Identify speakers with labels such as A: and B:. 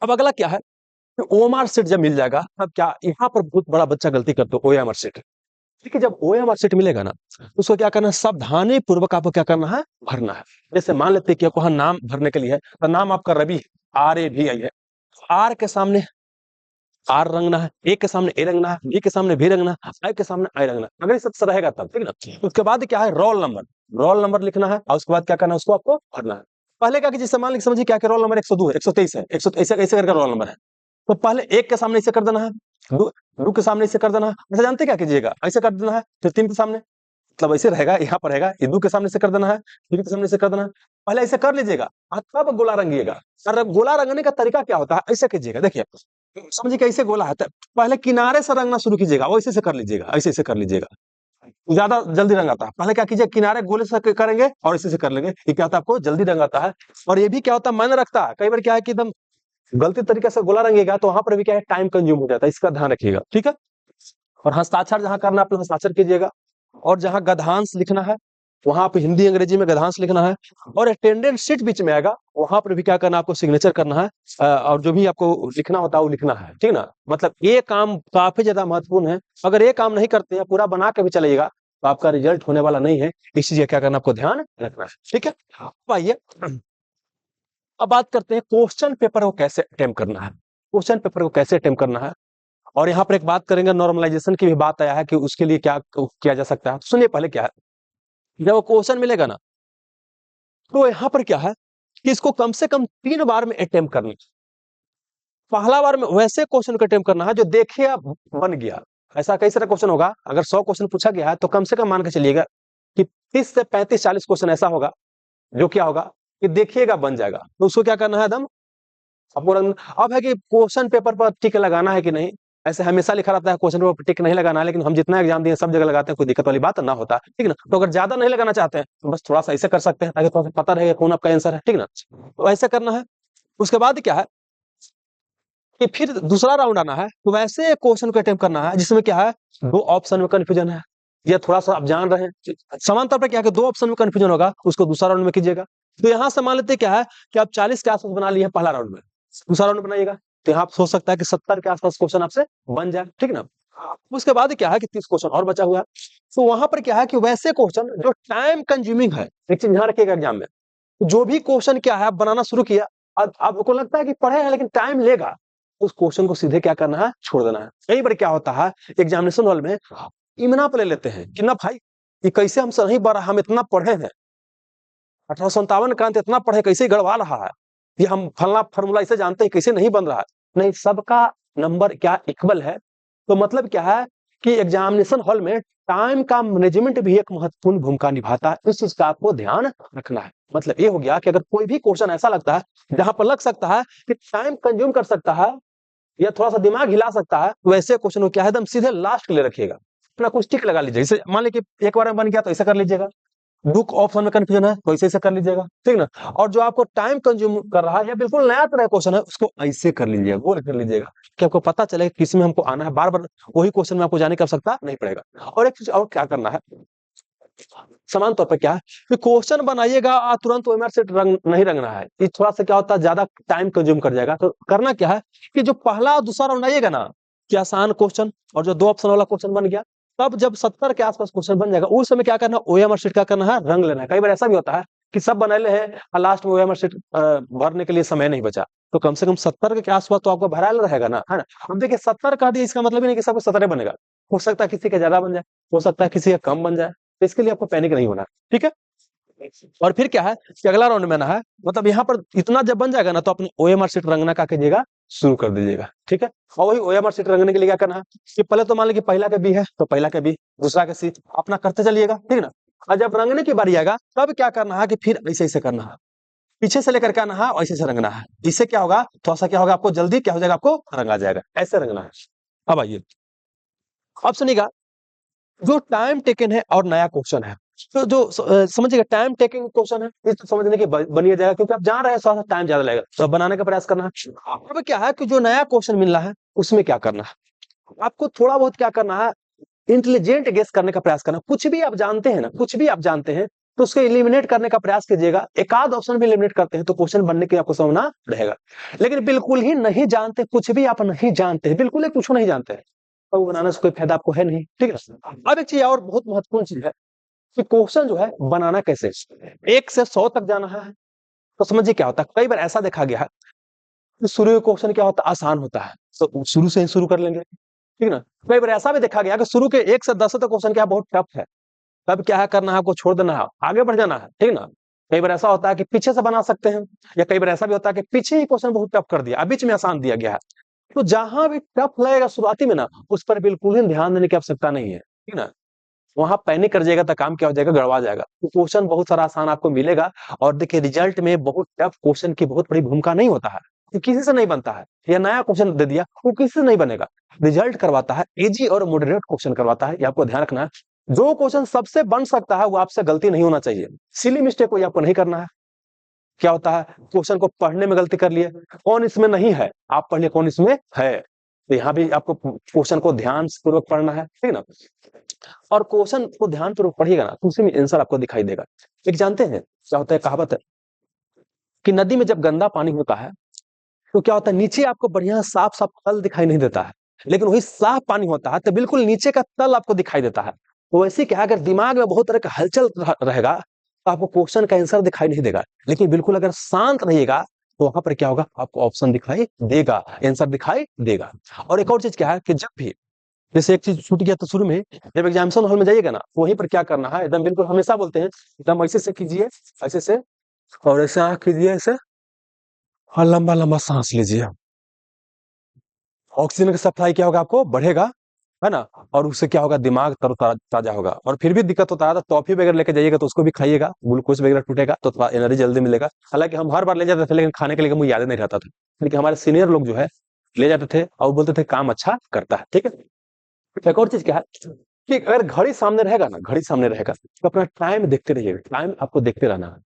A: अब अगला क्या है, ओएमआर शीट जब मिल जाएगा तब क्या, यहाँ पर बहुत बड़ा बच्चा गलती करते हो, ओएमआर शीट। ठीक है, जब ओएमआर शीट मिलेगा ना, उसको क्या करना है, सावधानी पूर्वक आपको क्या करना है, भरना है। जैसे मान लेते हैं कि आपको नाम भरने के लिए है, तो नाम आपका रवि है, RAVI है। आर के सामने आर रंगना है, ए के सामने ए रंगना है, बी के सामने भी रंगना है, आई के सामने आई रंगना है। अगर ये सब रहेगा तब, ठीक ना। उसके बाद क्या है, रोल नंबर लिखना है, और उसके बाद क्या करना है, उसको आपको भरना है। पहले क्या, कि जैसे मान लीजिए समझिए क्या, रोल नंबर 102 है, 123 है, 100 ऐसे ऐसे करके रोल नंबर है, तो पहले एक के सामने इसे कर देना है, दो के सामने इसे कर देना है। ऐसा जानते क्या कीजिएगा, ऐसे कर देना है, फिर 3 के सामने, मतलब ऐसे रहेगा, यहाँ पर रहेगा, ये 2 के सामने से कर देना है, 3 के सामने से कर देना है। पहले ऐसे कर लीजिएगा, तब गोला रंगिएगा। और गोला रंगने का तरीका क्या होता है, ऐसे कीजिएगा, देखिए समझिए कैसे गोला है, पहले किनारे से रंगना शुरू कीजिएगा, वैसे से कर लीजिएगा, ऐसे ऐसे कर लीजिएगा, ज्यादा जल्दी रंग आता है। पहले क्या कीजिए, किनारे गोले से करेंगे और इसी से कर लेंगे, ये क्या होता है, आपको जल्दी रंग आता है। और ये भी क्या होता है, मायने रखता है। कई बार क्या है कि एकदम गलती तरीके से गोला रंगेगा तो वहां पर भी क्या है, टाइम कंज्यूम हो जाता है, इसका ध्यान रखिएगा, ठीक है। और हस्ताक्षर जहां करना है अपना हस्ताक्षर कीजिएगा, और जहां गद्यांश लिखना है वहां पे हिंदी अंग्रेजी में गद्यांश लिखना है, और अटेंडेंस शीट बीच में आएगा, वहां पर भी क्या करना है, आपको सिग्नेचर करना है, और जो भी आपको लिखना होता है वो लिखना है, ठीक ना। मतलब ये काम काफी ज्यादा महत्वपूर्ण है। अगर ये काम नहीं करते हैं, पूरा बना के भी चलेगा, तो आपका रिजल्ट होने वाला नहीं है। इस चीज का क्या करना, आपको ध्यान रखना है, ठीक है। अब आइए, अब बात करते हैं क्वेश्चन पेपर को कैसे अटेम्प्ट करना है। क्वेश्चन पेपर को कैसे अटेम्प्ट करना है, और यहाँ पर एक बात करेंगे, नॉर्मलाइजेशन की भी बात आया है कि उसके लिए क्या किया जा सकता है। सुनिए पहले क्या है, जब वो क्वेश्चन मिलेगा ना, तो यहाँ पर क्या है कि इसको कम से कम 3 बार में अटेम्प्ट करना है। पहला बार में वैसे क्वेश्चन को अटेम्प्ट करना है जो देखे अब बन गया। ऐसा कई सारा क्वेश्चन होगा, अगर 100 क्वेश्चन पूछा गया है तो कम से कम मान के चलिएगा कि 30 से 35 40 क्वेश्चन ऐसा होगा जो क्या होगा कि देखिएगा बन जाएगा। तो उसको क्या करना है, एकदम आपको अब है कि क्वेश्चन पेपर पर टिक लगाना है कि नहीं। ऐसे हमेशा लिखा रहता है क्वेश्चन पेपर पर टिक नहीं लगाना है, लेकिन हम जितना एग्जाम दिए सब जगह लगाते हैं, कोई दिक्कत वाली बात ना होता, ठीक ना। तो अगर ज्यादा नहीं लगाना चाहते हैं तो बस थोड़ा सा ऐसे कर सकते हैं, ताकि थोड़ा सा पता रहेगा कौन आपका आंसर है, ठीक ना। तो ऐसे करना है। उसके बाद क्या है कि फिर दूसरा राउंड आना है, तो वैसे क्वेश्चन को अटेम्प्ट करना है जिसमें क्या है, 2 ऑप्शन में कंफ्यूजन है, या थोड़ा सा आप जान रहे हैं। समान तौर पर क्या है कि 2 ऑप्शन में कंफ्यूजन होगा, उसको दूसरा राउंड में कीजिएगा। तो यहां से मान लेते क्या है कि आप 40 के आसपास बना लिए हैं पहला राउंड में, दूसरा राउंड बनाइएगा तो यहाँ आप सोच सकता है कि 70 के आसपास क्वेश्चन आपसे बन जाए, ठीक ना। उसके बाद क्या है कि 30 क्वेश्चन और बचा हुआ है। तो वहां पर क्या है कि वैसे क्वेश्चन जो टाइम कंज्यूमिंग है, एक चीज ध्यान रखिएगा एग्जाम में, जो भी क्वेश्चन क्या है आप बनाना शुरू किया, अब आपको लगता है कि पढ़े हैं लेकिन टाइम लेगा, उस क्वेश्चन को सीधे क्या करना है, छोड़ देना है। कई बार क्या होता है एग्जामिनेशन हॉल में इमना पे ले लेते हैं कि ना भाई ये कैसे हमसे नहीं बढ़ा, हम इतना पढ़े हैं, 1857 का अंत इतना पढ़े कैसे गड़वा रहा है, ये हम फलना फॉर्मूला इसे जानते हैं कैसे नहीं बन रहा है। नहीं, सबका नंबर क्या इक्वल है। तो मतलब क्या है कि एग्जामिनेशन हॉल में टाइम का मैनेजमेंट भी एक महत्वपूर्ण भूमिका निभाता है, इस चीज का आपको ध्यान रखना है। मतलब ये हो गया कि अगर कोई भी क्वेश्चन ऐसा लगता है जहां पर लग सकता है कि टाइम कंज्यूम कर सकता है या थोड़ा सा दिमाग हिला सकता है, वैसे क्वेश्चन को क्या है एकदम सीधे लास्ट के लिए रखिएगा, अपना कुछ टिक लगा लीजिए। जैसे मान लीजिए कि एक बार में बन गया तो ऐसा कर लीजिएगा, बुक ऑप्शन में कंफ्यूजन है तो ऐसे कर लीजिएगा, ठीक ना। और जो आपको टाइम कंज्यूम कर रहा है या बिल्कुल नया तरह क्वेश्चन है, उसको ऐसे कर लीजिएगा, गोल कर लीजिएगा, कि आपको पता चले किस में हमको आना है। बार बार वही क्वेश्चन में आपको जाने की आवश्यकता नहीं पड़ेगा। और एक चीज और क्या करना है, समान तौर पर क्या है कि क्वेश्चन बनाइएगा और तुरंत ओएमआर से रंग नहीं रंगना है, ये थोड़ा सा क्या होता है ज्यादा टाइम कंज्यूम कर जाएगा। तो करना क्या है कि जो पहला और दूसरा राउंड आइएगा ना, कि आसान क्वेश्चन और जो 2 ऑप्शन वाला क्वेश्चन बन गया, तब जब 70 के आसपास क्वेश्चन बन जाएगा उस समय क्या करना है, ओएमआर शीट क्या करना है, रंग लेना है। कई बार ऐसा भी होता है कि सब बना ले हैं और लास्ट में ओएमआर शीट भरने के लिए समय नहीं बचा, तो कम से कम 70 के आसपास तो आपको भरा रहेगा ना, है ना। अब देखिए 70 का दिया, इसका मतलब ही नहीं कि सबको 70 बनेगा, हो सकता है किसी का ज्यादा बन जाए, हो सकता है किसी का कम बन जाए, तो इसके लिए आपको पैनिक नहीं होना, ठीक है। और फिर क्या है कि अगला राउंड में ना है, मतलब यहाँ पर इतना जब बन जाएगा ना, तो अपने ओएमआर शीट रंगना क्या कीजिएगा, शुरू कर दीजिएगा, ठीक है। और वही ओएमआर शीट रंगने के लिए क्या करना है कि पहले तो मान लीजिए पहला का बी है तो पहला का बी, दूसरा का सी, अपना करते चलिएगा, ठीक ना। और जब रंगने की बारी आएगा तब क्या करना है कि फिर ऐसे ऐसे करना है, पीछे से लेकर के आना है और ऐसे ऐसे रंगना है। इससे क्या होगा, थोड़ा सा क्या होगा, आपको जल्दी क्या हो जाएगा, आपको रंगा जाएगा, ऐसे रंगना है। अब आइए, अब सुनिएगा, जो टाइम टेकन है और नया क्वेश्चन है, तो जो समझिएगा टाइम टेकिंग क्वेश्चन है, इसको समझने की बनिए जाएगा, क्योंकि आप जान रहे हैं थोड़ा सा टाइम ज्यादा लगेगा, तो बनाने का प्रयास करना है। अब क्या है कि जो नया क्वेश्चन मिल रहा है उसमें क्या करना है, आपको थोड़ा बहुत क्या करना है, इंटेलिजेंट गेस करने का प्रयास करना। कुछ भी आप जानते हैं ना, कुछ भी आप जानते हैं तो उसको एलिमिनेट करने का प्रयास कीजिएगा। एक आध ऑप्शन भी एलिमिनेट करते हैं तो क्वेश्चन बनने की आपको संभावना रहेगा। लेकिन बिल्कुल ही नहीं जानते, कुछ भी आप नहीं जानते, बिल्कुल ही कुछ नहीं जानते हैं, तो बनाने से कोई फायदा आपको है नहीं, ठीक है। अब एक चीज और बहुत महत्वपूर्ण चीज है कि क्वेश्चन जो है बनाना कैसे, 1 से 100 तक जाना है। तो समझिए क्या होता है, कई बार ऐसा देखा गया है कि शुरू में क्वेश्चन क्या होता है, आसान होता है, तो शुरू से ही शुरू कर लेंगे, ठीक है ना। कई बार ऐसा भी देखा गया कि शुरू के 1 से 10 तक क्वेश्चन क्या है, बहुत टफ है, तब क्या है करना है, आपको छोड़ देना है, आगे बढ़ जाना है, ठीक ना। कई बार ऐसा होता है कि पीछे से बना सकते हैं, या कई बार ऐसा भी होता है कि पीछे ही क्वेश्चन बहुत टफ कर दिया, बीच में आसान दिया गया है। तो जहां भी टफ लगेगा शुरुआती में ना, उस पर बिल्कुल ही ध्यान देने की आवश्यकता नहीं है, ठीक ना। वहां पैनिक कर जाएगा तो काम क्या हो जाएगा, गड़बड़ा जाएगा। तो क्वेश्चन बहुत सारा आसान आपको मिलेगा। और देखिए रिजल्ट में बहुत टफ क्वेश्चन की बहुत बड़ी भूमिका नहीं होता है, ये किसी से नहीं बनता है। या नया क्वेश्चन दे दिया, वो किसी से नहीं बनेगा। रिजल्ट करवाता है इजी और मॉडरेट क्वेश्चन करवाता है, ये आपको ध्यान रखना है। जो क्वेश्चन सबसे बन सकता है वो आपसे गलती नहीं होना चाहिए, सिली मिस्टेक कोई आपको नहीं करना है। क्या होता है, क्वेश्चन को पढ़ने में गलती कर लिए, कौन इसमें नहीं है, आप पढ़िए कौन इसमें है। तो यहाँ भी आपको क्वेश्चन को ध्यान पूर्वक पढ़ना है, ठीक है ना। और क्वेश्चन को ध्यान पूर्वक पढ़िएगा ना, तो उसी में आंसर आपको दिखाई देगा। एक जानते हैं क्या होता है, कहावत है कि नदी में जब गंदा पानी होता है तो क्या होता है, नीचे आपको बढ़िया साफ साफ तल दिखाई नहीं देता है, लेकिन वही साफ पानी होता है तो बिल्कुल नीचे का तल आपको दिखाई देता है। तो वैसे क्या, अगर दिमाग में बहुत तरह का हलचल रहेगा तो आपको क्वेश्चन का आंसर दिखाई नहीं देगा, लेकिन बिल्कुल अगर शांत रहिएगा तो वहां पर क्या होगा, आपको ऑप्शन दिखाई देगा, आंसर दिखाई देगा। और एक और चीज क्या है कि जब भी जैसे एक चीज छूट गया तो शुरू में जब एग्जामिनेशन हॉल में जाइएगा ना, वहीं पर क्या करना है, एकदम बिल्कुल हमेशा बोलते हैं एकदम ऐसे से कीजिए, ऐसे से, और ऐसे आंख कीजिए ऐसे, और लंबा लंबा सांस लीजिए। ऑक्सीजन का सप्लाई क्या होगा, आपको बढ़ेगा, है ना। और उससे क्या होगा, दिमाग ताजा होगा। और फिर भी दिक्कत होता है तो टॉफी वगैरह लेके जाइएगा तो उसको भी खाइएगा, ग्लूकोज वगैरह टूटेगा तो थोड़ा एनर्जी जल्दी मिलेगा। हालांकि हम हर बार ले जाते थे, लेकिन खाने के लिए मुझे याद नहीं रहता था, लेकिन हमारे सीनियर लोग जो है ले जाते थे और बोलते थे काम अच्छा करता है, ठीक है। एक और चीज क्या है कि अगर घड़ी सामने रहेगा ना, घड़ी सामने रहेगा तो अपना टाइम देखते रहिएगा, टाइम आपको देखते रहना है।